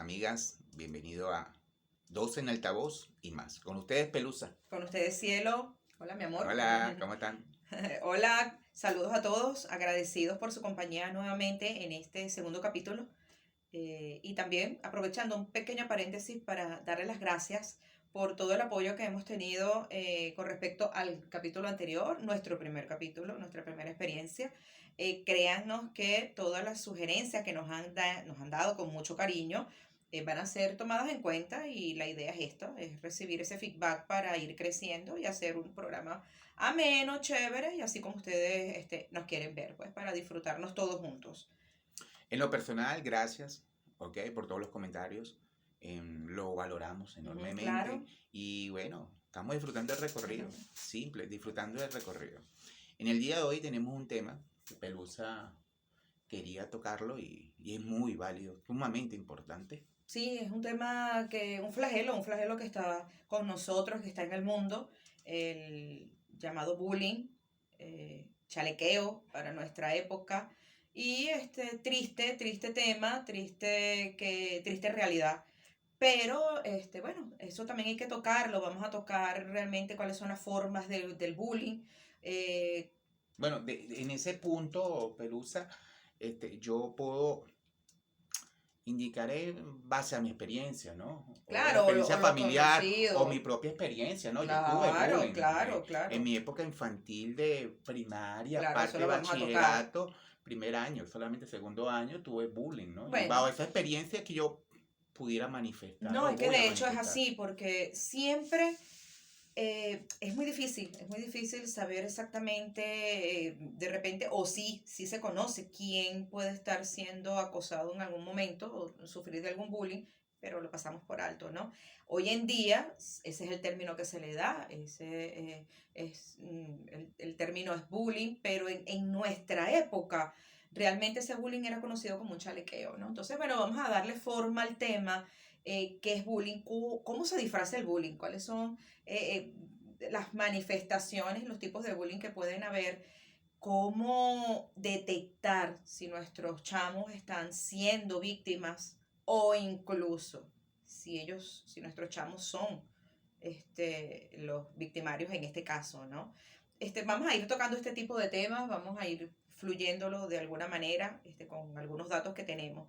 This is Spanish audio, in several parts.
amigas, bienvenido a Dos en Altavoz y más. Con ustedes, Pelusa. Con ustedes, Cielo. Hola, mi amor. Hola, ¿cómo están? Hola, saludos a todos, agradecidos por su compañía nuevamente en este segundo capítulo. Y también aprovechando un pequeño paréntesis para darle las gracias por todo el apoyo que hemos tenido con respecto al capítulo anterior, nuestro primer capítulo, nuestra primera experiencia. Créannos que todas las sugerencias que nos han dado con mucho cariño van a ser tomadas en cuenta y la idea es esta, es recibir ese feedback para ir creciendo y hacer un programa ameno, chévere y así como ustedes nos quieren ver, pues para disfrutarnos todos juntos. En lo personal, gracias, ¿ok? Por todos los comentarios. Lo valoramos enormemente. Claro. Y bueno, estamos disfrutando del recorrido. Ujú. Simple, disfrutando del recorrido. En el día de hoy tenemos un tema que Pelusa quería tocarlo y es muy válido, sumamente importante. Sí, es un tema un flagelo que está con nosotros, que está en el mundo, el llamado bullying, chalequeo para nuestra época, y triste tema, triste realidad. Pero, bueno, eso también hay que tocarlo, vamos a tocar realmente cuáles son las formas del bullying. eh, Bueno, en ese punto, Pelusa, yo puedo indicaré en base a mi experiencia, ¿no? O la claro, experiencia o lo familiar o mi conocido. propia experiencia, ¿no? Yo tuve Claro, bullying claro, en claro. mi época infantil de primaria, Claro, eso parte de lo vamos a tocar. bachillerato, primer año, solamente segundo año tuve bullying, ¿no? Y bajo Bueno, esa experiencia que yo pudiera manifestar no, o es que voy a de hecho es manifestar. así, porque siempre es muy difícil saber exactamente, de repente, o sí se conoce quién puede estar siendo acosado en algún momento o sufrir de algún bullying, pero lo pasamos por alto, ¿no? Hoy en día, ese es el término que se le da, el término es bullying, pero en nuestra época, realmente ese bullying era conocido como un chalequeo, ¿no? Entonces, bueno, vamos a darle forma al tema. ¿Qué es bullying? ¿Cómo se disfraza el bullying? ¿Cuáles son las manifestaciones, los tipos de bullying que pueden haber? ¿Cómo detectar si nuestros chamos están siendo víctimas o incluso si nuestros chamos son los victimarios en este caso, ¿no? Vamos a ir tocando este tipo de temas, vamos a ir fluyéndolo de alguna manera con algunos datos que tenemos.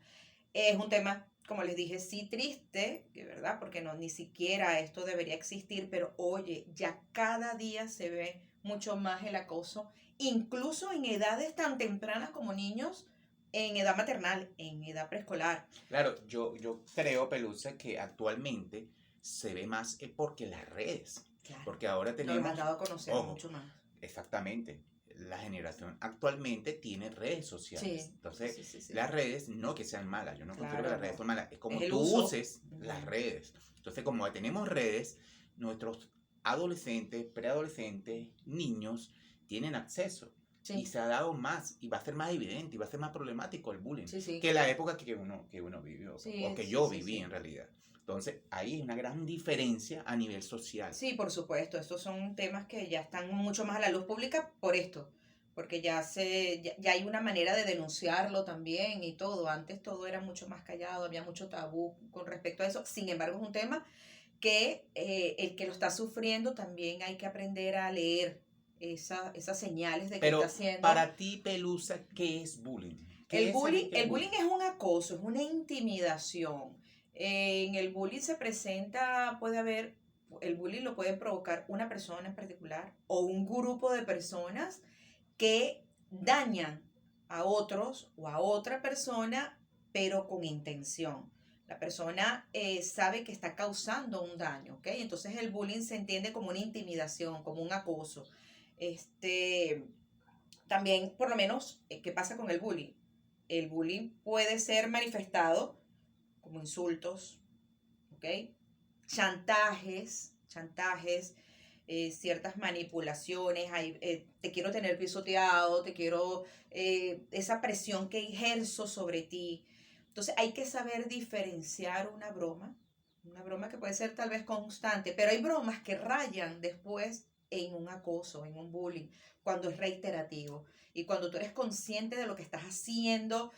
Es un tema, como les dije, sí triste, ¿verdad? Porque no, ni siquiera esto debería existir, pero oye, ya cada día se ve mucho más el acoso, incluso en edades tan tempranas como niños, en edad maternal, en edad preescolar. Claro, yo creo, Pelusa, que actualmente se ve más porque las redes, Claro, porque ahora nos han tenemos, dado a conocer ojo, mucho más. exactamente. La generación actualmente tiene redes sociales. Sí, Entonces, sí, sí, sí. las redes no que sean malas. Yo no considero que Claro, las redes no. son malas. Es Es como el tú uso. uses las Ujú. redes. Entonces, como tenemos redes, nuestros adolescentes, preadolescentes, niños tienen acceso. Y Sí, se ha dado más, y va a ser más evidente, y va a ser más problemático el bullying sí, sí. que la época que uno vivió, o Sí, que sí, yo sí, viví sí. en realidad. Entonces, ahí hay una gran diferencia a nivel social. Sí, por supuesto, estos son temas que ya están mucho más a la luz pública por esto, porque ya hay una manera de denunciarlo también y todo. Antes todo era mucho más callado, había mucho tabú con respecto a eso. Sin embargo, es un tema que el que lo está sufriendo también hay que aprender a leer esas señales de que está Pero haciendo. para ti, Pelusa, ¿qué es bullying? ¿Qué es a ti qué es El bullying bullying? es un acoso, es una intimidación. En el bullying se presenta, puede haber, el bullying lo puede provocar una persona en particular o un grupo de personas que dañan a otros o a otra persona, pero con intención. La persona sabe que está causando un daño, ¿ok? Entonces el bullying se entiende como una intimidación, como un acoso. Este, También, por lo menos, ¿qué pasa con el bullying? El bullying puede ser manifestado como insultos, ¿ok? Chantajes, ciertas manipulaciones, te quiero tener pisoteado, esa presión que ejerzo sobre ti. Entonces hay que saber diferenciar una broma que puede ser tal vez constante, pero hay bromas que rayan después en un acoso, en un bullying, cuando es reiterativo. Y cuando tú eres consciente de lo que estás haciendo,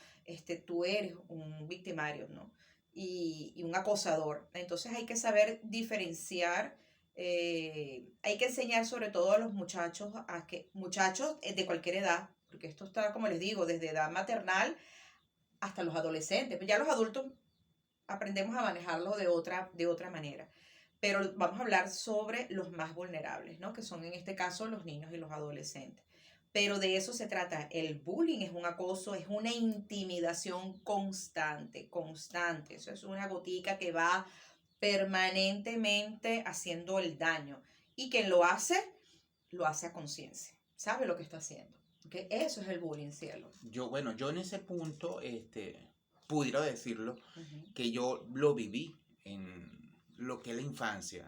tú eres un victimario, ¿no? y un acosador. Entonces hay que saber diferenciar, hay que enseñar sobre todo a los muchachos, muchachos de cualquier edad, porque esto está, como les digo, desde edad maternal hasta los adolescentes. Ya los adultos aprendemos a manejarlo de otra manera. Pero vamos a hablar sobre los más vulnerables, ¿no? Que son en este caso los niños y los adolescentes. Pero de eso se trata. El bullying es un acoso, es una intimidación constante, constante. Eso es una gotica que va permanentemente haciendo el daño. Y quien lo hace a conciencia. Sabe lo que está haciendo. ¿Okay? Eso es el bullying, cielo. Bueno, yo en ese punto, pudiera decirlo, que yo lo viví en lo que es la infancia.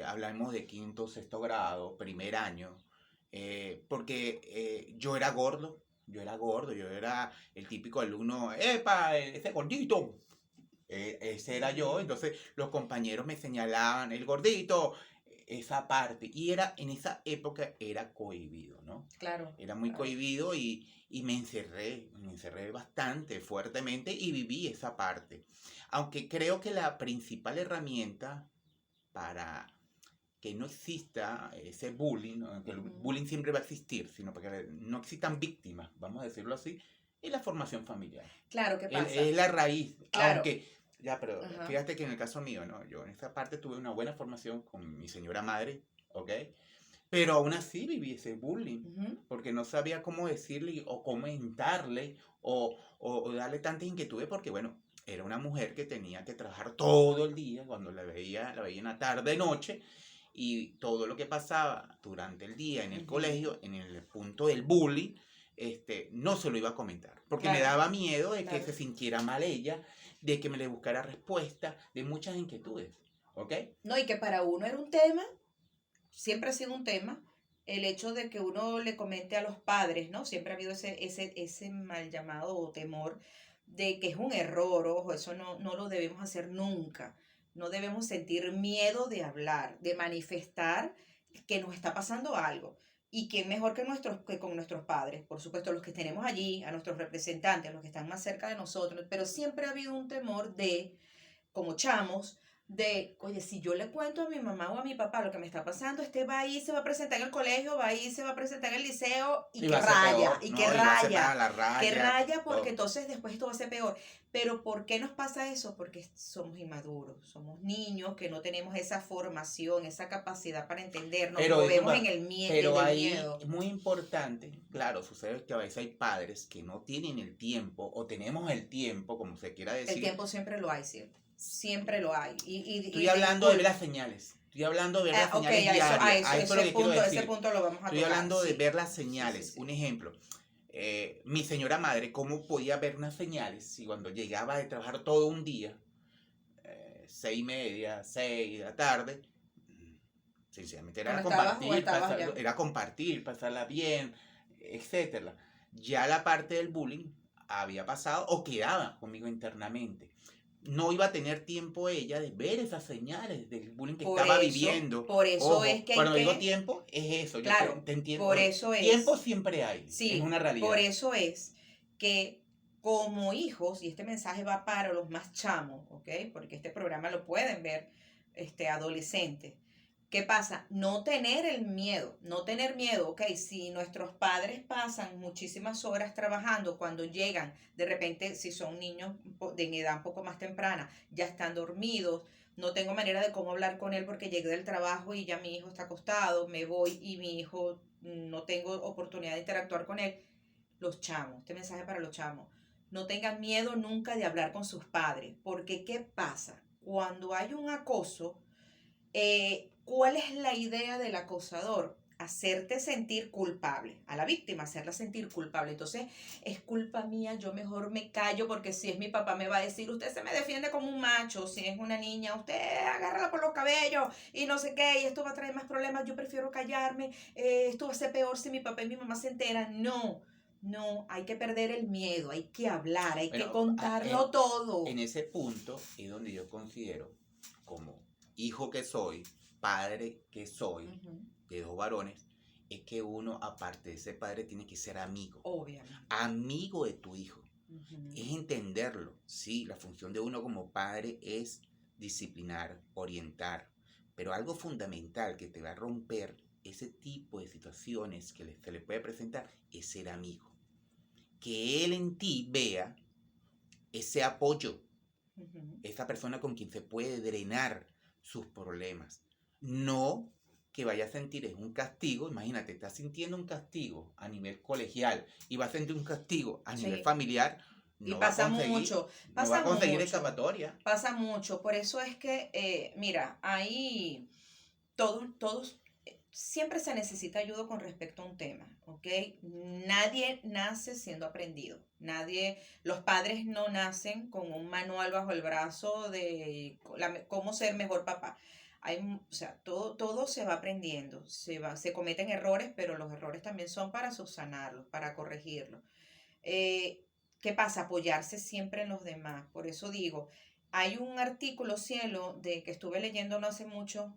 Hablamos de quinto, sexto grado, primer año, porque yo era gordo, yo era el típico alumno, ¡epa, ese gordito! Ese era yo, entonces los compañeros me señalaban, el gordito, esa parte, y en esa época era cohibido, ¿no? Claro. Era muy claro. cohibido y me encerré bastante fuertemente y viví esa parte. Aunque creo que la principal herramienta para que no exista ese bullying, ¿no? Que el bullying siempre va a existir, sino para que no existan víctimas, vamos a decirlo así, es la formación familiar. Claro, ¿qué pasa? Es la raíz, Claro. aunque, ya, pero Ajá. fíjate que en el caso mío, ¿no? Yo en esa parte tuve una buena formación con mi señora madre, ¿ok? Pero aún así viví ese bullying, porque no sabía cómo decirle o comentarle o darle tantas inquietudes, porque bueno, era una mujer que tenía que trabajar todo el día, cuando la veía en la tarde, noche, y todo lo que pasaba durante el día en el colegio, en el punto del bullying, no se lo iba a comentar, porque me daba miedo de que se sintiera mal ella, de que me le buscara respuesta, de muchas inquietudes, ¿ok? No, y que para uno era un tema, siempre ha sido un tema, el hecho de que uno le comente a los padres, ¿no? Siempre ha habido ese mal llamado temor de que es un error, ojo, eso no lo debemos hacer nunca. No debemos sentir miedo de hablar, de manifestar que nos está pasando algo. Y quién mejor que con nuestros padres, por supuesto, los que tenemos allí, a nuestros representantes, los que están más cerca de nosotros, pero siempre ha habido un temor de, como chamos, de, oye, si yo le cuento a mi mamá o a mi papá lo que me está pasando, va ahí, se va a presentar en el colegio, va ahí, se va a presentar en el liceo y que raya, y que raya, que raya, porque entonces después esto va a ser peor. Pero ¿por qué nos pasa eso? Porque somos inmaduros, somos niños que no tenemos esa formación, esa capacidad para entender, nos movemos en el miedo. Pero ahí es muy importante, claro, sucede que a veces hay padres que no tienen el tiempo, o tenemos el tiempo, como se quiera decir. El tiempo siempre lo hay, ¿cierto? Siempre lo hay. Estoy hablando de ver las señales. Estoy hablando de ver las señales diarias. Ese punto lo vamos a tocar. Estoy hablando de ver las señales. Sí. Un ejemplo. Mi señora madre, ¿cómo podía ver unas señales si cuando llegaba de trabajar todo un día, 6:30, 6 de la tarde, sencillamente era compartir, pasarla bien, etcétera. Ya la parte del bullying había pasado o quedaba conmigo internamente. No iba a tener tiempo ella de ver esas señales del bullying que estaba viviendo. Por eso Ojo, es que cuando digo tiempo, es eso. Claro, yo te entiendo. Por eso es. Tiempo siempre hay. Sí, es una realidad. Por eso es que como hijos, y este mensaje va para los más chamos, ¿ok? Porque este programa lo pueden ver adolescentes. ¿Qué pasa? No tener miedo, ¿ok? Si nuestros padres pasan muchísimas horas trabajando, cuando llegan, de repente, si son niños de edad un poco más temprana, ya están dormidos, no tengo manera de cómo hablar con él porque llegué del trabajo y ya mi hijo está acostado, me voy y mi hijo no tengo oportunidad de interactuar con él. Los chamos, este mensaje para los chamos, no tengan miedo nunca de hablar con sus padres, porque ¿qué pasa? Cuando hay un acoso, ¿cuál es la idea del acosador? Hacerte sentir culpable, a la víctima, hacerla sentir culpable. Entonces, es culpa mía, yo mejor me callo porque si es mi papá me va a decir, usted se me defiende como un macho, si es una niña, usted agárrala por los cabellos y no sé qué, y esto va a traer más problemas, yo prefiero callarme, esto va a ser peor si mi papá y mi mamá se enteran. No, hay que perder el miedo, hay que hablar, hay que contarlo todo. En ese punto es donde yo considero, como hijo que soy, padre que soy, de 2 varones, es que uno, aparte de ser padre, tiene que ser amigo. Obviamente. Amigo de tu hijo. Es entenderlo. Sí, la función de uno como padre es disciplinar, orientar, pero algo fundamental que te va a romper ese tipo de situaciones que se le puede presentar es ser amigo. Que él en ti vea ese apoyo, esa persona con quien se puede drenar sus problemas. No que vaya a sentir es un castigo. Imagínate, estás sintiendo un castigo a nivel colegial y va a sentir un castigo a nivel familiar. Y No va a pasa conseguir, mucho, no va a pasa conseguir mucho, escapatoria. pasa mucho. Por eso es que, mira, ahí todos, siempre se necesita ayuda con respecto a un tema, ¿ok? Nadie nace siendo aprendido. Los padres no nacen con un manual bajo el brazo de cómo ser mejor papá. O sea, todo se va aprendiendo, se cometen errores, pero los errores también son para subsanarlos, para corregirlos. ¿Qué pasa? Apoyarse siempre en los demás. Por eso digo, hay un artículo, Cielo, de que estuve leyendo no hace mucho,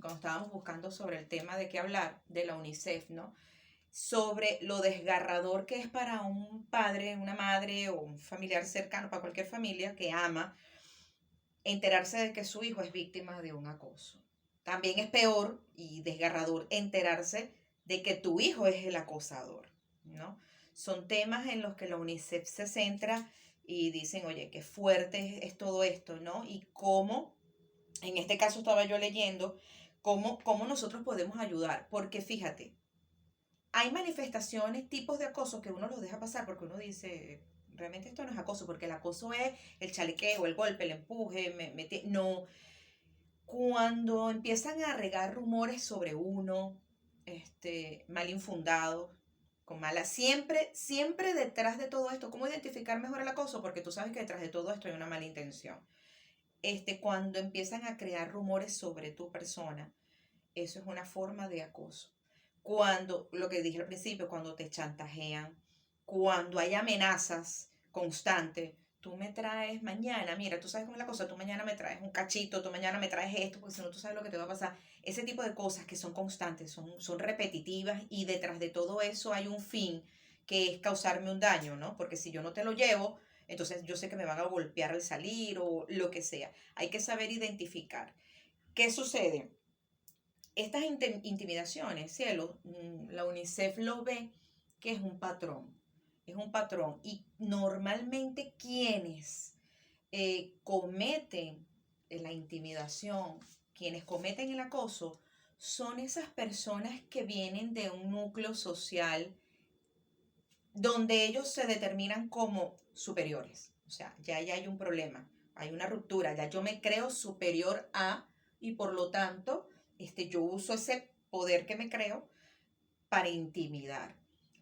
cuando estábamos buscando sobre el tema de qué hablar, de la UNICEF, ¿no? Sobre lo desgarrador que es para un padre, una madre o un familiar cercano, para cualquier familia que ama, enterarse de que su hijo es víctima de un acoso. También es peor y desgarrador enterarse de que tu hijo es el acosador, ¿no? Son temas en los que la UNICEF se centra y dicen, oye, qué fuerte es todo esto, ¿no? Y cómo, en este caso estaba yo leyendo, cómo nosotros podemos ayudar. Porque fíjate, hay manifestaciones, tipos de acoso que uno los deja pasar porque uno dice, realmente esto no es acoso, porque el acoso es el chalequeo, el golpe, el empuje, no. Cuando empiezan a regar rumores sobre uno, mal infundados, con mala, siempre detrás de todo esto, ¿cómo identificar mejor el acoso? Porque tú sabes que detrás de todo esto hay una mala intención. Cuando empiezan a crear rumores sobre tu persona, eso es una forma de acoso. Cuando, lo que dije al principio, cuando te chantajean, cuando hay amenazas constantes, tú me traes mañana, mira, tú sabes cómo es la cosa, tú mañana me traes un cachito, tú mañana me traes esto, porque si no tú sabes lo que te va a pasar. Ese tipo de cosas que son constantes, son repetitivas y detrás de todo eso hay un fin que es causarme un daño, ¿no? Porque si yo no te lo llevo, entonces yo sé que me van a golpear al salir o lo que sea. Hay que saber identificar. ¿Qué sucede? Estas intimidaciones, cielo, la UNICEF lo ve que es un patrón. Y normalmente quienes cometen la intimidación, quienes cometen el acoso, son esas personas que vienen de un núcleo social donde ellos se determinan como superiores. O sea, ya hay un problema, hay una ruptura, ya yo me creo superior a, y por lo tanto, yo uso ese poder que me creo para intimidar.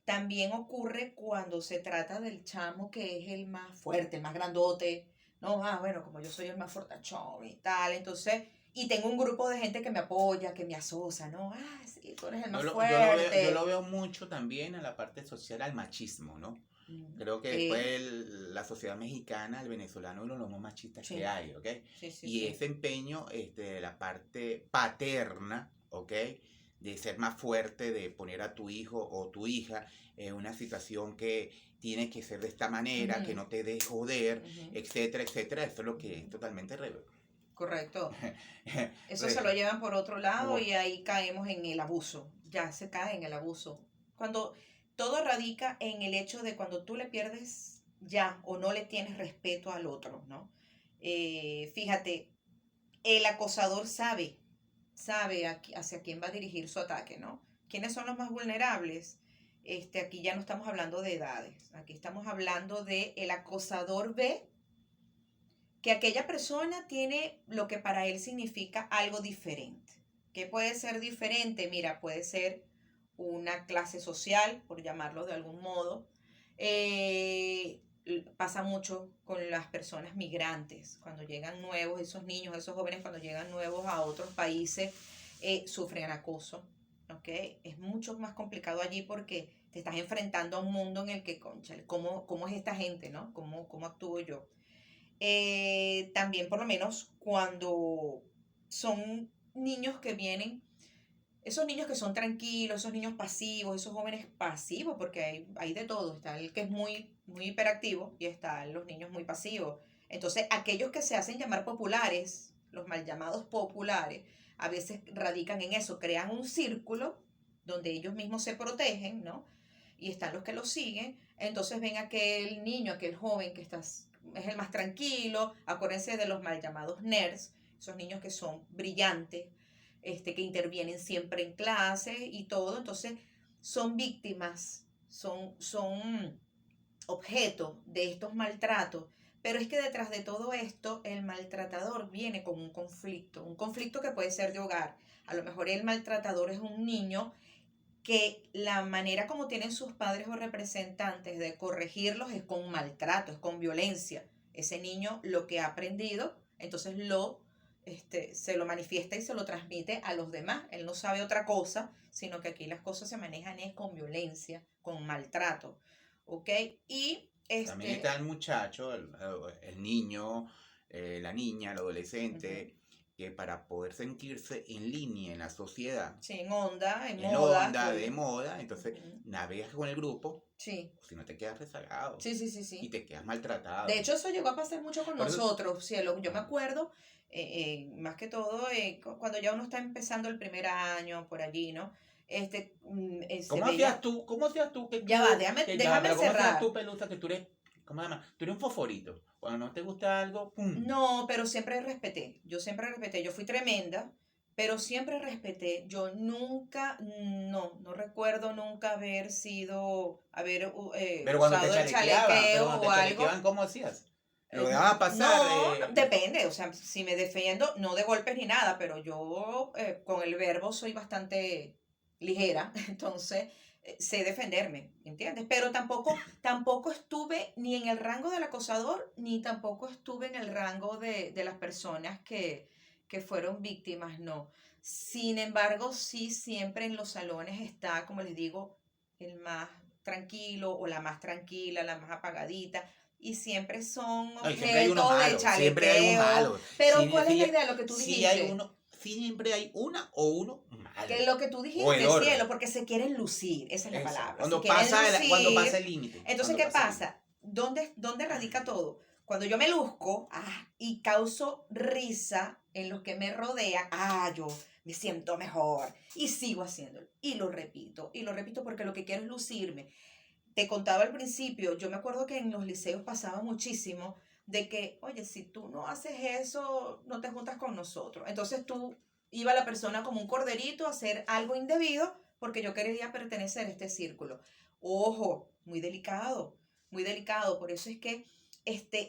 También ocurre cuando se trata del chamo que es el más fuerte, el más grandote. No, bueno, como yo soy el más fortachón y tal, entonces, y tengo un grupo de gente que me apoya, que me asocia, ¿no? Sí, tú eres el más Yo fuerte. lo veo mucho también a la parte social, al machismo, ¿no? Creo que después Sí, la sociedad mexicana, el venezolano, es uno de los más machistas que sí, hay, ¿ok? sí, sí, Y sí. ese empeño de la parte paterna, ¿ok? De ser más fuerte, de poner a tu hijo o tu hija en una situación que tiene que ser de esta manera, que Ujú, no te deje joder, ujú, etcétera, etcétera. Eso es lo que es ujú. totalmente Correcto. Eso se lo re- llevan por otro lado por- y ahí caemos en el abuso. Ya se cae en el abuso. Cuando todo radica en el hecho de cuando tú le pierdes ya o no le tienes respeto al otro, ¿no? Fíjate, el acosador sabe hacia quién va a dirigir su ataque, ¿no? ¿Quiénes son los más vulnerables? Aquí ya no estamos hablando de edades, aquí estamos hablando de el acosador ve que aquella persona tiene lo que para él significa algo diferente. ¿Qué puede ser diferente? Mira, puede ser una clase social, por llamarlo de algún modo. Eh, Pasa mucho con las personas migrantes, cuando llegan nuevos, esos niños, esos jóvenes cuando llegan nuevos a otros países, sufren acoso. ¿Ok? Es mucho más complicado allí porque te estás enfrentando a un mundo en el que, concha, ¿cómo es esta gente, no? ¿Cómo actúo yo? También por lo menos cuando son niños que vienen, esos niños que son tranquilos, esos niños pasivos, esos jóvenes pasivos, porque hay de todo. Está el que es muy, muy hiperactivo y están los niños muy pasivos. Entonces, aquellos que se hacen llamar populares, los mal llamados populares, a veces radican en eso, crean un círculo donde ellos mismos se protegen, ¿no? Y están los que los siguen. Entonces ven aquel niño, aquel joven que es el más tranquilo. Acuérdense de los mal llamados nerds, esos niños que son brillantes, que intervienen siempre en clase y todo. Entonces son víctimas, son objeto de estos maltratos. Pero es que detrás de todo esto, el maltratador viene con un conflicto que puede ser de hogar. A lo mejor el maltratador es un niño que la manera como tienen sus padres o representantes de corregirlos es con maltrato, es con violencia. Ese niño lo que ha aprendido, entonces se lo manifiesta y se lo transmite a los demás. Él no sabe otra cosa, sino que aquí las cosas se manejan es con violencia, con maltrato. ¿Ok? Y También está el muchacho, el niño, la niña, el adolescente, que para poder sentirse en línea en la sociedad, sí, en onda, en en moda. onda, de moda, entonces Ujú. navegas con el grupo, Sí. o si no te quedas rezagado Sí, sí, sí, y sí. te quedas maltratado. De hecho, eso llegó a pasar mucho con Por eso, nosotros, cielo. Yo me acuerdo, más que todo, cuando ya uno está empezando el primer año, por allí, ¿no? Se ¿cómo veía. hacías tú? ¿Cómo hacías tú que Ya va, tú, déjame, que ya, déjame pero cómo hacías cerrar. tú, Pelusa, que tú eres, ¿cómo se llama? Tú eres un fosforito. Cuando no te gusta algo, ¡pum! No, pero siempre respeté. Yo siempre respeté. Yo fui tremenda, pero siempre respeté. Yo nunca, no recuerdo nunca haber Pero usado el pero chalequeo cuando o te algo. chalequeaban, ¿cómo hacías? Lo dejabas pasar. No, depende, o sea, si me defiendo, no de golpes ni nada, pero yo con el verbo soy bastante ligera, entonces sé defenderme, ¿entiendes? Pero tampoco estuve ni en el rango del acosador, ni tampoco estuve en el rango de las personas que fueron víctimas, no. Sin embargo, sí, siempre en los salones está, como les digo, el más tranquilo o la más tranquila, la más apagadita y siempre son No, y siempre hay uno objeto de malo, siempre hay un chalequeo. malo. Pero Si, ¿cuál es si, la idea? Lo que tú si hay dijiste. uno, siempre hay una o uno malo. Que lo que tú O el dijiste, otro. cielo, porque se quieren lucir, esa es la Eso. palabra. Se Cuando quieren cuando pasa lucir. el límite. Entonces, Cuando ¿qué pasa el límite. pasa? ¿Dónde radica todo? Cuando yo me luzco y causo risa en los que me rodean, yo me siento mejor y sigo haciéndolo. Y lo repito porque lo que quiero es lucirme. Te contaba al principio, yo me acuerdo que en los liceos pasaba muchísimo de que, oye, si tú no haces eso, no te juntas con nosotros. Entonces tú iba la persona como un corderito a hacer algo indebido porque yo quería pertenecer a este círculo. Ojo, muy delicado, muy delicado. Por eso es que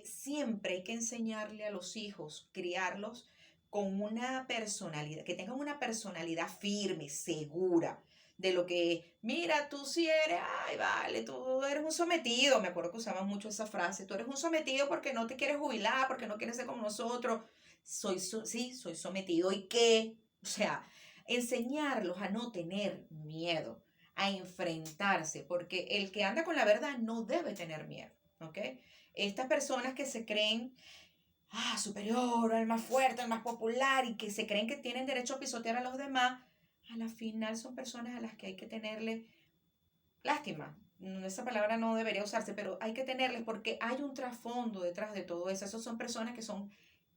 siempre hay que enseñarle a los hijos, criarlos con una personalidad, que tengan una personalidad firme, segura de lo que, mira, tú sí eres, ay, vale, tú eres un sometido. Me acuerdo que usaban mucho esa frase, tú eres un sometido porque no te quieres jubilar, porque no quieres ser como nosotros. Sí, soy sometido. ¿Y qué? O sea, enseñarlos a no tener miedo, a enfrentarse, porque el que anda con la verdad no debe tener miedo, ¿ok? Estas personas que se creen superior, el más fuerte, el más popular y que se creen que tienen derecho a pisotear a los demás, a la final son personas a las que hay que tenerle lástima. Esa palabra no debería usarse, pero hay que tenerles porque hay un trasfondo detrás de todo eso. Esas son personas que son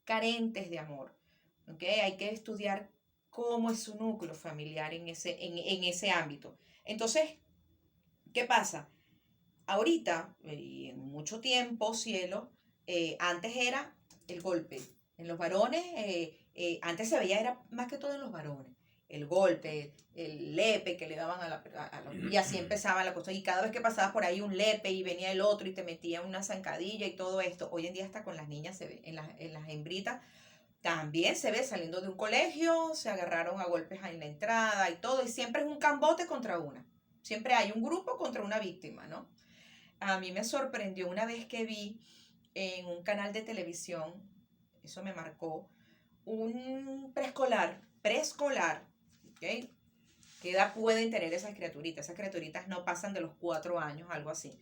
carentes de amor. ¿Ok? Hay que estudiar cómo es su núcleo familiar en ese ámbito. Entonces, ¿qué pasa? Ahorita, y en mucho tiempo, cielo, antes era el golpe. En los varones, antes se veía, era más que todo en los varones. El golpe, el lepe que le daban y así empezaba la cosa. Y cada vez que pasabas por ahí un lepe y venía el otro y te metía una zancadilla y todo esto. Hoy en día hasta con las niñas se ve, en las hembritas también se ve saliendo de un colegio, se agarraron a golpes en la entrada y todo. Y siempre es un cambote contra una. Siempre hay un grupo contra una víctima, ¿no? A mí me sorprendió una vez que vi en un canal de televisión, eso me marcó, un preescolar, ¿ok? ¿Qué edad pueden tener esas criaturitas? Esas criaturitas no pasan de los 4 años, algo así.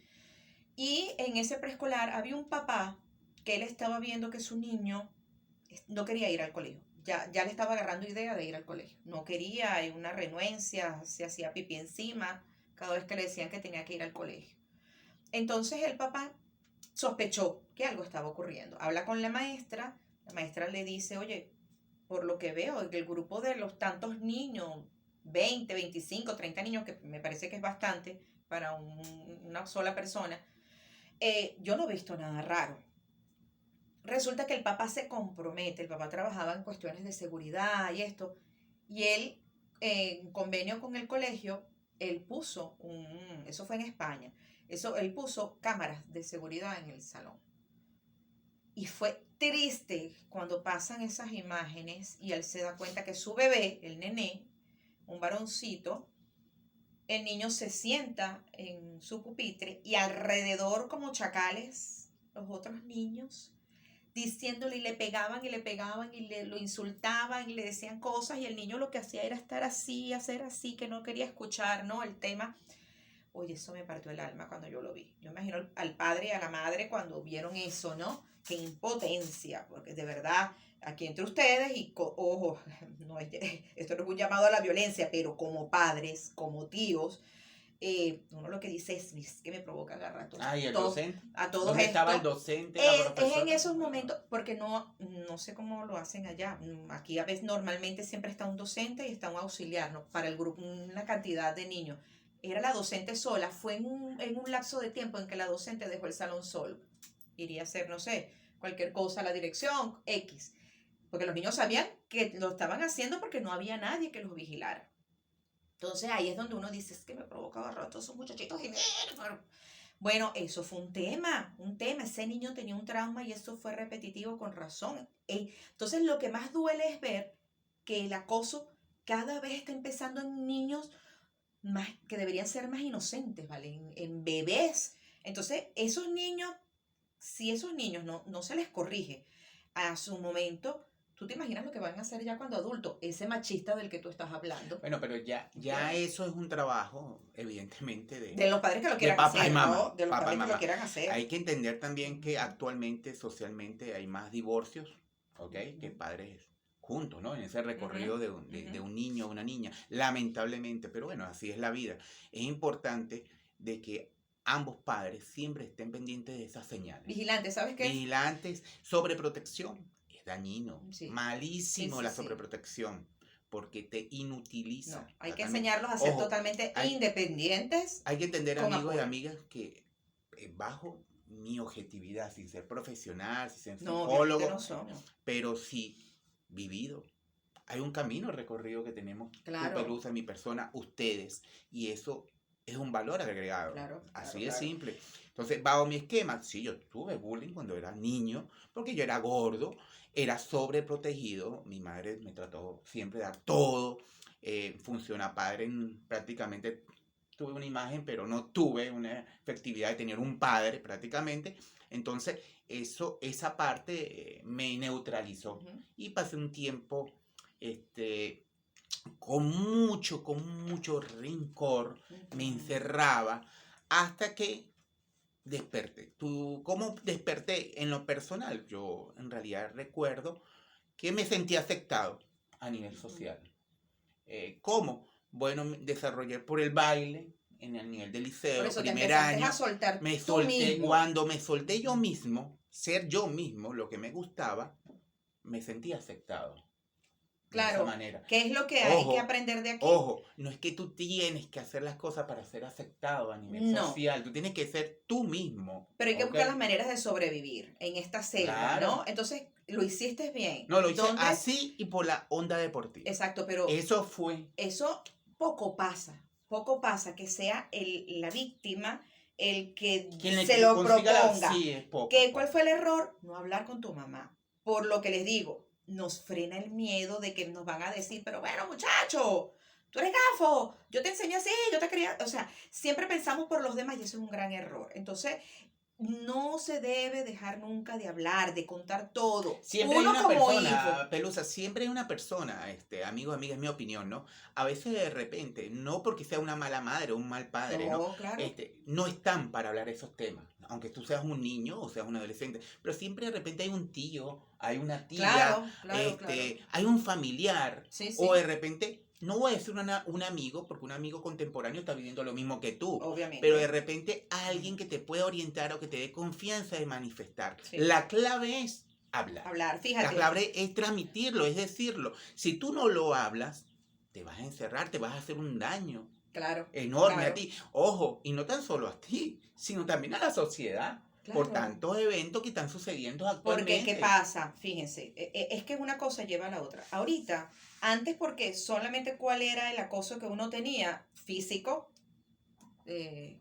Y en ese preescolar había un papá que él estaba viendo que su niño no quería ir al colegio. ya le estaba agarrando idea de ir al colegio. No quería, hay una renuencia, se hacía pipí encima cada vez que le decían que tenía que ir al colegio. Entonces el papá sospechó que algo estaba ocurriendo. Habla con la maestra le dice, oye, por lo que veo, que el grupo de los tantos niños, 20, 25, 30 niños, que me parece que es bastante para una sola persona, yo no he visto nada raro. Resulta que el papá se compromete, el papá trabajaba en cuestiones de seguridad y esto, y él, en convenio con el colegio, él puso eso fue en España, él puso cámaras de seguridad en el salón. Y fue triste cuando pasan esas imágenes y él se da cuenta que su bebé, el nené, un varoncito, el niño se sienta en su pupitre y alrededor como chacales los otros niños diciéndole, y le pegaban y lo insultaban y le decían cosas, y el niño lo que hacía era estar así, hacer así, que no quería escuchar, ¿no? El tema. Oye, eso me partió el alma cuando yo lo vi. Yo imagino al padre y a la madre cuando vieron eso, ¿no? Qué impotencia, porque de verdad, aquí entre ustedes, y ojo, no esto no es un llamado a la violencia, pero como padres, como tíos, uno lo que dice es que me provoca agarrar Ah, ¿y el docente? a todos ¿Dónde estaba el estos. docente, la Es profesora? en esos momentos, porque no sé cómo lo hacen allá. Aquí a veces normalmente siempre está un docente y está un auxiliar, ¿no? Para el grupo, una cantidad de niños. Era la docente sola. Fue en un lapso de tiempo en que la docente dejó el salón solo. Iría a hacer, no sé, cualquier cosa a la dirección, X. Porque los niños sabían que lo estaban haciendo porque no había nadie que los vigilara. Entonces ahí es donde uno dice, es que me provoca agarrar a todos esos muchachitos y bueno, eso fue un tema, ese niño tenía un trauma y eso fue repetitivo con razón. Entonces lo que más duele es ver que el acoso cada vez está empezando en niños más, que deberían ser más inocentes, ¿vale? En bebés. Entonces esos niños, si esos niños no se les corrige a su momento, tú te imaginas lo que van a hacer ya cuando adultos, ese machista del que tú estás hablando. Bueno, pero ya eso es un trabajo, evidentemente, de los padres que lo de quieran papá hacer, y mamá. ¿no? De los Papá y padres que mamá. lo quieran hacer. Hay que entender también que actualmente, socialmente, hay más divorcios, ¿ok? Que padres juntos, ¿no? En ese recorrido de un niño o una niña, lamentablemente, pero bueno, así es la vida. Es importante de que ambos padres siempre estén pendientes de esas señales. Vigilantes, ¿sabes qué? Vigilantes, sobreprotección. Es dañino, Sí. malísimo Sí, la sí. sobreprotección, porque te inutiliza. No, hay que enseñarlos a ser totalmente independientes. Hay que entender, amigos apoyo. y amigas, que bajo mi objetividad, sin ser profesional, sin ser psicólogo, no somos. pero sí vivido. Hay un camino recorrido que tenemos, Claro. tu Pelusa, mi persona, ustedes, y eso es un valor agregado. Claro, Así de simple. Entonces, bajo mi esquema, sí, yo tuve bullying cuando era niño, porque yo era gordo, era sobreprotegido, mi madre me trató siempre de dar todo, funciona padre, prácticamente tuve una imagen, pero no tuve una efectividad de tener un padre prácticamente, entonces esa parte me neutralizó y pasé un tiempo con mucho rencor, me encerraba hasta que desperté. ¿Cómo desperté? En lo personal, yo en realidad recuerdo que me sentí aceptado a nivel social. ¿Cómo? Bueno, me desarrollé por el baile en el nivel del liceo, por eso primer te año. A soltar me tú solté, mismo. cuando me solté yo mismo, ser yo mismo, lo que me gustaba, me sentí aceptado. Claro, de esa manera. ¿Qué es lo que hay que aprender de aquí? Ojo, no es que tú tienes que hacer las cosas para ser aceptado a nivel social, tú tienes que ser tú mismo. Pero hay que buscar las maneras de sobrevivir en esta selva, ¿no? Entonces, lo hiciste bien. No, lo hice así y por la onda deportiva. Exacto, pero eso poco pasa que sea la víctima el que quien se lo proponga. Sí, es poco. ¿Cuál fue el error? No hablar con tu mamá. Por lo que les digo, nos frena el miedo de que nos van a decir, pero bueno, muchacho, tú eres gafo, yo te enseñé así, yo te quería, o sea, siempre pensamos por los demás y eso es un gran error. Entonces, no se debe dejar nunca de hablar, de contar todo. Siempre hay una persona, Pelusa, siempre hay una persona, amigo, amiga, es mi opinión, ¿no? A veces de repente, no porque sea una mala madre o un mal padre, ¿no? Claro. No están para hablar esos temas, aunque tú seas un niño o seas un adolescente, pero siempre de repente hay un tío, hay una tía, Claro, claro, claro. hay un familiar, Sí, sí, o de repente, no voy a decir un amigo, porque un amigo contemporáneo está viviendo lo mismo que tú, pero de obviamente. repente alguien que te pueda orientar o que te dé confianza de manifestar. Sí. La clave es hablar. Hablar, La fíjate. clave es transmitirlo, es decirlo. Si tú no lo hablas, te vas a encerrar, te vas a hacer un daño Claro, enorme a claro, ti. Ojo, y no tan solo a ti, sino también a la sociedad, por claro. tantos eventos que están sucediendo Porque, ¿qué actualmente. pasa? Fíjense, es que una cosa lleva a la otra. Ahorita, antes porque solamente cuál era el acoso que uno tenía, físico, eh,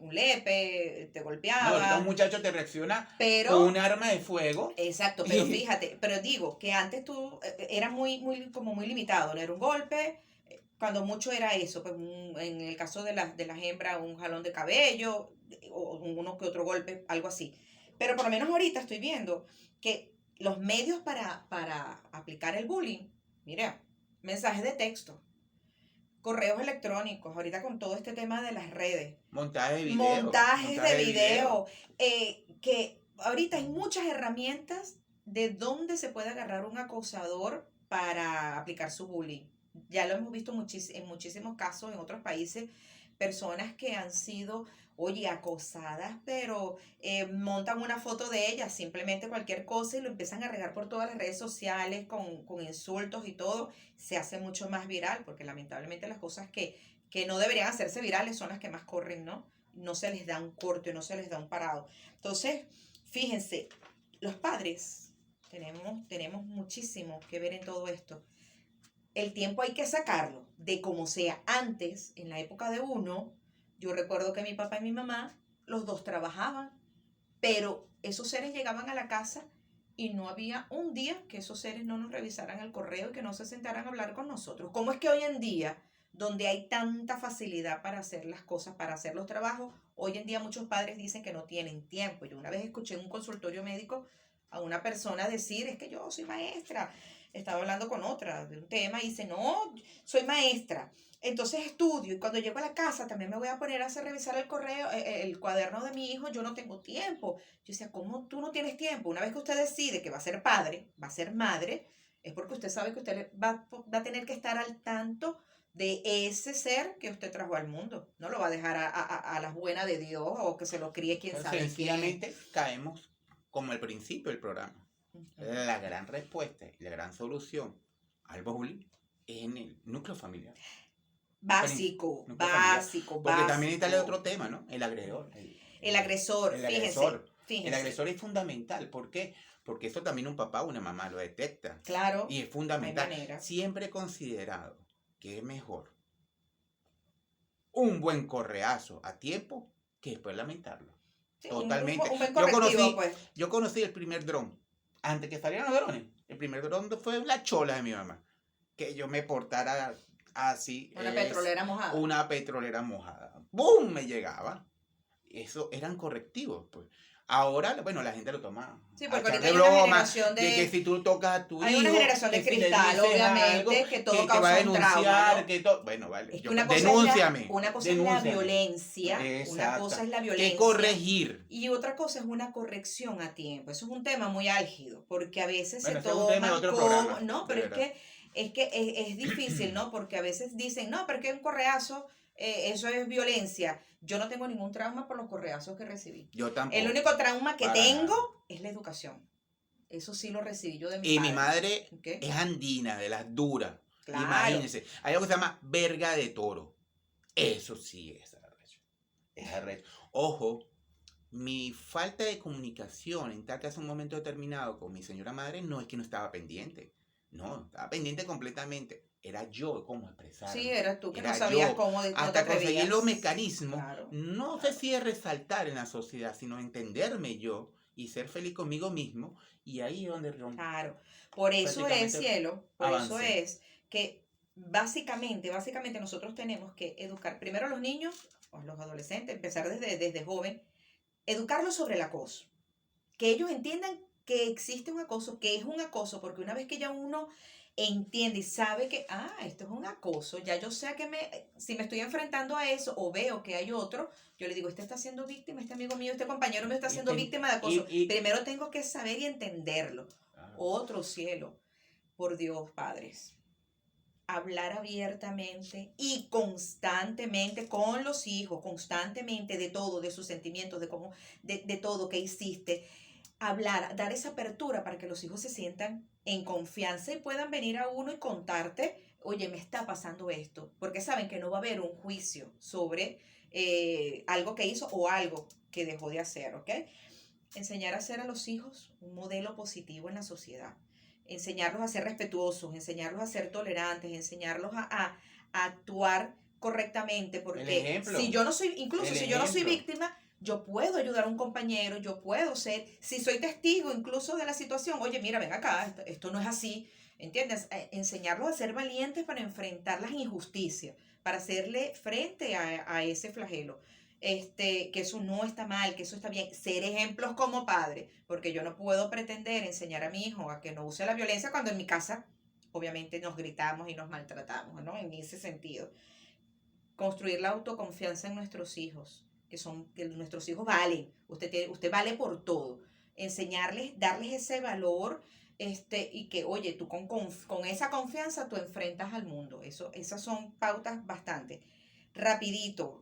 un lepe, te No, ahorita un golpeaba, muchacho te reacciona con pero, un arma de fuego. exacto, pero fíjate, pero digo que antes tú era como muy limitado, no era un golpe, cuando mucho era eso, pues en el caso de las hembras, un jalón de cabello, o uno que otro golpe, algo así. Pero por lo menos ahorita estoy viendo que los medios para aplicar el bullying, mira, mensajes de texto, correos electrónicos, ahorita con todo este tema de las redes, Montaje de video. montajes de video, que ahorita hay muchas herramientas de dónde se puede agarrar un acosador para aplicar su bullying. Ya lo hemos visto en muchísimos casos en otros países, personas que han sido, oye, acosadas, pero montan una foto de ellas, simplemente cualquier cosa, y lo empiezan a regar por todas las redes sociales con insultos y todo. Se hace mucho más viral, porque lamentablemente las cosas que no deberían hacerse virales son las que más corren, ¿no? No se les da un corte, no se les da un parado. Entonces, fíjense, los padres tenemos muchísimo que ver en todo esto. El tiempo hay que sacarlo, de como sea. Antes, en la época de uno, yo recuerdo que mi papá y mi mamá, los dos trabajaban, pero esos seres llegaban a la casa y no había un día que esos seres no nos revisaran el correo y que no se sentaran a hablar con nosotros. ¿Cómo es que hoy en día, donde hay tanta facilidad para hacer las cosas, para hacer los trabajos, hoy en día muchos padres dicen que no tienen tiempo? Yo una vez escuché en un consultorio médico a una persona decir, es que yo soy maestra. Estaba hablando con otra de un tema y dice, no, soy maestra. Entonces estudio y cuando llego a la casa también me voy a poner a hacer revisar el correo, el cuaderno de mi hijo, yo no tengo tiempo. Yo decía, ¿cómo tú no tienes tiempo? Una vez que usted decide que va a ser padre, va a ser madre, es porque usted sabe que usted va a tener que estar al tanto de ese ser que usted trajo al mundo. No lo va a dejar a las buenas de Dios o que se lo críe quién Pero sabe quién. sencillamente caemos como al principio del programa. Ujú. La gran respuesta y la gran solución al bullying es en el núcleo familiar. Básico, Núcleo familiar. básico, Porque básico. también está el otro tema, ¿no? El agredor. El agresor, El fíjense, agresor. fíjense. El agresor es fundamental. ¿Por qué? Porque eso también un papá o una mamá lo detecta. Claro, Y es no hay fundamental. manera. Siempre he considerado que es mejor un buen correazo a tiempo que después lamentarlo. Sí, Totalmente. un buen correctivo, pues. Yo conocí el primer dron. Antes que salieran los drones. El primer dron fue la chola de mi mamá. Que yo me portara así. Una petrolera mojada. Una petrolera mojada. ¡Bum! Me llegaba. Eso eran correctivos, pues. Ahora, bueno, la gente lo toma. Sí, a porque echar ahorita de hay una broma, generación de que si tú tocas a tu hay hijo, una generación de que si le cristal, dices obviamente, algo, que todo te va a causa un trauma, denunciar, ¿no? que todo. Bueno, vale. Es que una cosa denúnciame. una cosa es la violencia, una Exacto. cosa es la Que violencia. corregir. Y otra cosa es una corrección a tiempo. Eso es un tema muy álgido, porque a veces Bueno, se ese es un tema de toman otro como... programa, No, de pero verdad. es que es difícil, ¿no? Porque a veces dicen, no, pero es que un correazo, eso es violencia. Yo no tengo ningún trauma por los correazos que recibí. Yo tampoco. El único trauma que Para tengo nada. es la educación. Eso sí lo recibí yo de mi Y padre. mi madre ¿Qué? es andina, de las duras. Claro. Imagínense. Hay algo que se llama verga de toro. Eso sí es arrecho. Es arrecho. Ojo, mi falta de comunicación en tal caso en un momento determinado con mi señora madre no es que no estaba pendiente. No, estaba pendiente completamente. Era yo cómo expresarme. Sí, eras tú que Era no sabías yo. cómo, no te Hasta conseguir atrevías. los mecanismos. Claro, No sé si es resaltar en la sociedad, sino entenderme yo y ser feliz conmigo mismo. Y ahí es donde claro. Por eso es, prácticamente cielo, por eso avancé. es que básicamente nosotros tenemos que educar primero a los niños o a los adolescentes, empezar desde joven, educarlos sobre el acoso. Que ellos entiendan que existe un acoso, que es un acoso, porque una vez que ya uno entiende y sabe que, esto es un acoso, ya yo sé si me estoy enfrentando a eso o veo que hay otro, yo le digo, este está siendo víctima, este amigo mío, este compañero mío está siendo víctima de acoso. Primero tengo que saber y entenderlo. Otro cielo. Por Dios, padres. Hablar abiertamente y constantemente con los hijos, constantemente de todo, de sus sentimientos, de cómo, de todo que hiciste. Hablar, dar esa apertura para que los hijos se sientan en confianza y puedan venir a uno y contarte, oye, me está pasando esto, porque saben que no va a haber un juicio sobre algo que hizo o algo que dejó de hacer, ¿ok? Enseñar a ser a los hijos un modelo positivo en la sociedad. Enseñarlos a ser respetuosos, enseñarlos a ser tolerantes, enseñarlos a actuar correctamente, porque si yo no soy, incluso si yo no soy víctima, yo puedo ayudar a un compañero, yo puedo ser, si soy testigo incluso de la situación, oye, mira, ven acá, esto no es así, ¿entiendes? Enseñarlos a ser valientes para enfrentar las injusticias, para hacerle frente a ese flagelo. Que eso no está mal, que eso está bien, ser ejemplos como padre, porque yo no puedo pretender enseñar a mi hijo a que no use la violencia cuando en mi casa obviamente nos gritamos y nos maltratamos, ¿no? En ese sentido. Construir la autoconfianza en nuestros hijos, que nuestros hijos valen, usted vale por todo. Enseñarles, darles ese valor, y que, oye, tú con esa confianza tú enfrentas al mundo. Esas son pautas bastante. Rapidito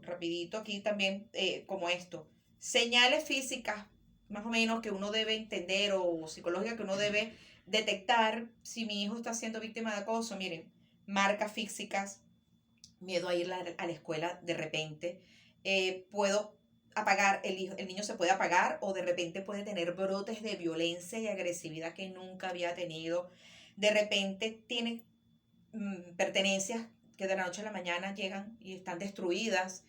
aquí también, como esto. Señales físicas, más o menos, que uno debe entender o psicológicas que uno debe detectar si mi hijo está siendo víctima de acoso. Miren, marcas físicas, miedo a ir a la escuela de repente, puedo apagar, el niño se puede apagar o de repente puede tener brotes de violencia y agresividad que nunca había tenido, de repente tiene pertenencias que de la noche a la mañana llegan y están destruidas,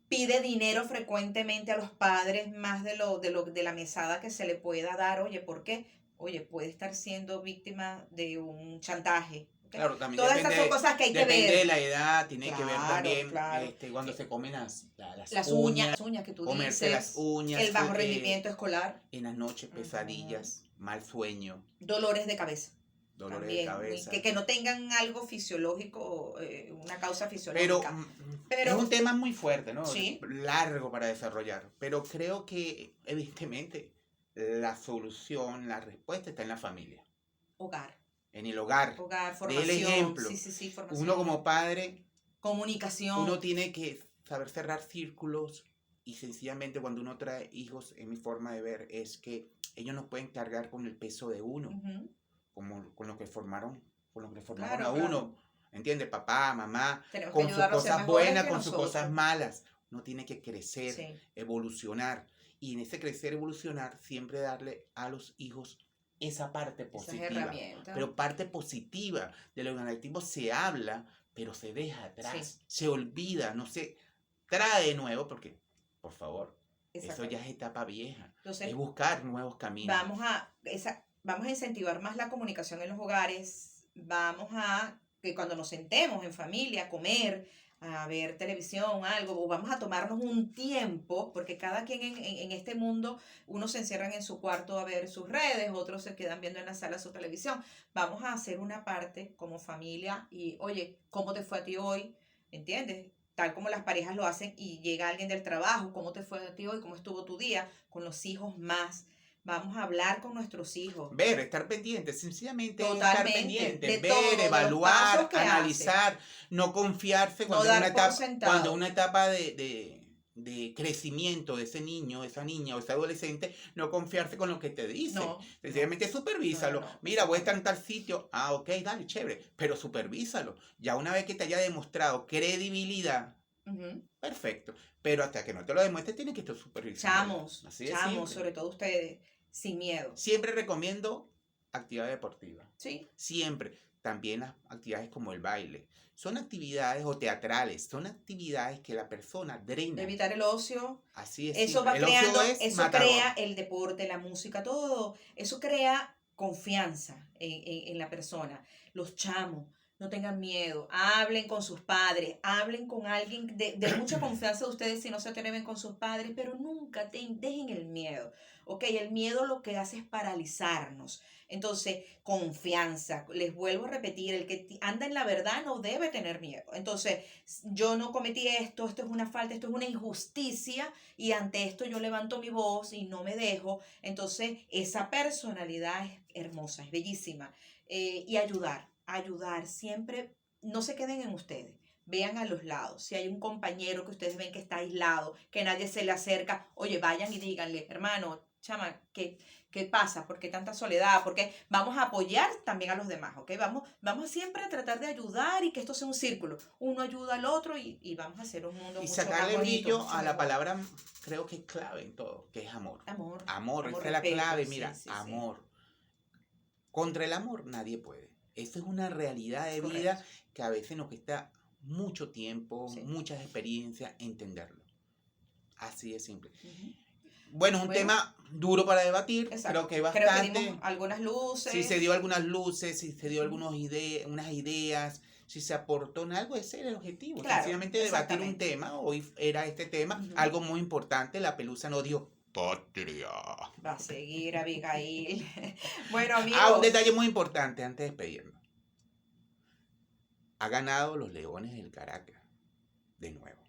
pide dinero frecuentemente a los padres más de la mesada que se le pueda dar. Oye, ¿por qué? Oye, puede estar siendo víctima de un chantaje. Claro, también todas esas son cosas que hay que ver. Depende de la edad, tiene que ver Claro, también claro. cuando se comen las uñas que tú comerse dices, las uñas, el bajo rendimiento escolar, en las noches pesadillas, mal sueño, dolores de cabeza. dolores También, de cabeza. que no tengan algo fisiológico, una causa fisiológica. Pero es un tema muy fuerte, ¿no? Sí. Largo para desarrollar. Pero creo que, evidentemente, la solución, la respuesta está en la familia. Hogar. En el hogar. Formación. Del ejemplo. Sí, formación. Uno como padre. Comunicación. Uno tiene que saber cerrar círculos y sencillamente cuando uno trae hijos, en mi forma de ver, es que ellos no pueden cargar con el peso de uno. Como con lo que formaron, claro, a uno, ¿entiendes? Papá, mamá, con sus cosas buenas, con sus cosas malas. Uno tiene que crecer, evolucionar. Y en ese crecer, evolucionar, siempre darle a los hijos esa parte positiva. Pero parte positiva. De lo negativo se habla, pero se deja atrás. Se olvida, no se trae de nuevo, porque, por favor, eso ya es etapa vieja. Entonces, es buscar nuevos caminos. Vamos a incentivar más la comunicación en los hogares, vamos a que cuando nos sentemos en familia a comer, a ver televisión, algo, o vamos a tomarnos un tiempo, porque cada quien en este mundo, unos se encierran en su cuarto a ver sus redes, otros se quedan viendo en la sala su televisión. Vamos a hacer una parte como familia y, oye, ¿cómo te fue a ti hoy? ¿Entiendes? Tal como las parejas lo hacen y llega alguien del trabajo, ¿cómo te fue a ti hoy? ¿Cómo estuvo tu día? Con los hijos más. Vamos a hablar con nuestros hijos. Ver, estar pendiente, sencillamente estar pendiente, ver, evaluar, analizar, no confiarse cuando una etapa de crecimiento de ese niño, esa niña o ese adolescente, no confiarse con lo que te dice. Sencillamente supervísalo. Mira, voy a estar en tal sitio. Ah, ok, dale, chévere. Pero supervísalo. Ya una vez que te haya demostrado credibilidad, perfecto. Pero hasta que no te lo demuestres, tienes que estar supervisando. Chamos, sobre todo ustedes, sin miedo. Siempre recomiendo actividad deportiva. Sí. Siempre. También las actividades como el baile. Son actividades o teatrales. Son actividades que la persona drena. Evitar el ocio. Así es. Eso va creando, eso crea el deporte, la música, todo. Eso crea confianza en la persona. Los chamos, no tengan miedo, hablen con sus padres, hablen con alguien de mucha confianza de ustedes si no se atreven con sus padres, pero nunca dejen el miedo, ¿ok? El miedo lo que hace es paralizarnos. Entonces, confianza, les vuelvo a repetir, el que anda en la verdad no debe tener miedo. Entonces, yo no cometí esto, esto es una falta, esto es una injusticia y ante esto yo levanto mi voz y no me dejo. Entonces, esa personalidad es hermosa, es bellísima. Y ayudar, siempre no se queden en ustedes. Vean a los lados. Si hay un compañero que ustedes ven que está aislado, que nadie se le acerca, oye, vayan y díganle, hermano, chama, ¿qué pasa? ¿Por qué tanta soledad? Porque vamos a apoyar también a los demás, ¿ok? Vamos siempre a tratar de ayudar y que esto sea un círculo. Uno ayuda al otro y vamos a hacer un mundo Y mucho más sacarle bonito, brillo mucho a la mejor. palabra, creo que es clave en todo, que es amor. Amor, Amor, amor, esa es la respeto, clave, sí, mira, sí, sí. amor. Contra el amor nadie puede. Eso es una realidad de Correcto. vida que a veces nos cuesta mucho tiempo, Sí. muchas experiencias entenderlo. Así de simple. Ujú. Bueno, es un Bueno, tema duro para debatir. exacto. Creo que hay Creo que dimos bastante. algunas luces. Si se dio algunas luces, si se dio Ujú. unas ideas, si se aportó en algo, ese era el objetivo. Claro, Sencillamente debatir un exactamente. tema. Hoy era este tema, Ujú. algo muy importante. La Pelusa no dio patria. Va a seguir Abigail. Bueno, Ah, un detalle amigos. muy importante antes de despedirnos. Ha ganado los Leones del Caracas de nuevo.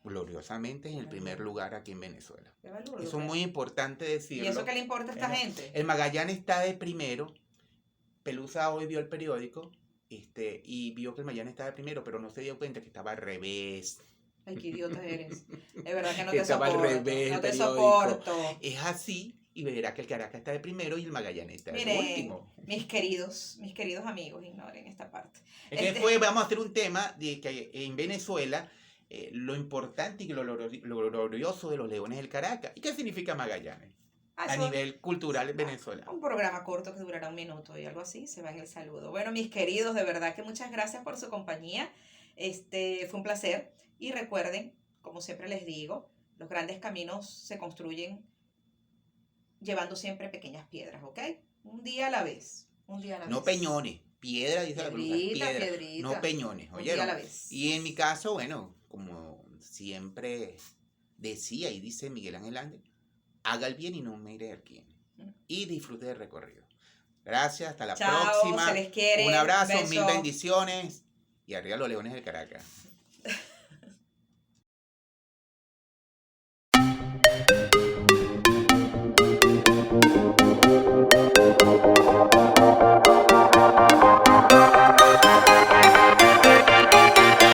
Gloriosamente en el primer lugar aquí en Venezuela. Eso es muy importante decirlo. ¿Y eso qué le importa a esta gente? El Magallanes está de primero. Pelusa hoy vio el periódico y vio que el Magallanes estaba de primero, pero no se dio cuenta que estaba al revés. Ay, qué idiota eres. Es verdad que no Que te estaba al soporto. revés No el te periódico. soporto. Es así y verá que el Caracas está de primero y el Magallanes está de Miren, último. mis queridos amigos, ignoren esta parte. Es que después vamos a hacer un tema de que en Venezuela lo importante y lo glorioso de los Leones del Caracas. ¿Y qué significa Magallanes? A nivel cultural en Venezuela. Un programa corto que durará 1 minuto y algo así, se va en el saludo. Bueno, mis queridos, de verdad que muchas gracias por su compañía. Fue un placer. Y recuerden, como siempre les digo, los grandes caminos se construyen llevando siempre pequeñas piedras, ¿ok? Un día a la vez. Un día a la vez. No peñones. Piedra, dice la Pelusa. Piedra. Piedrita. No peñones. Un día a la vez. Y en mi caso, bueno, como siempre decía y dice Miguel Ángel Ángel, haga el bien y no mire al quién. Y disfrute del recorrido. Gracias, hasta la próxima. Se les quiere. Un abrazo, Beso. 1000 bendiciones. Y arriba los Leones del Caracas.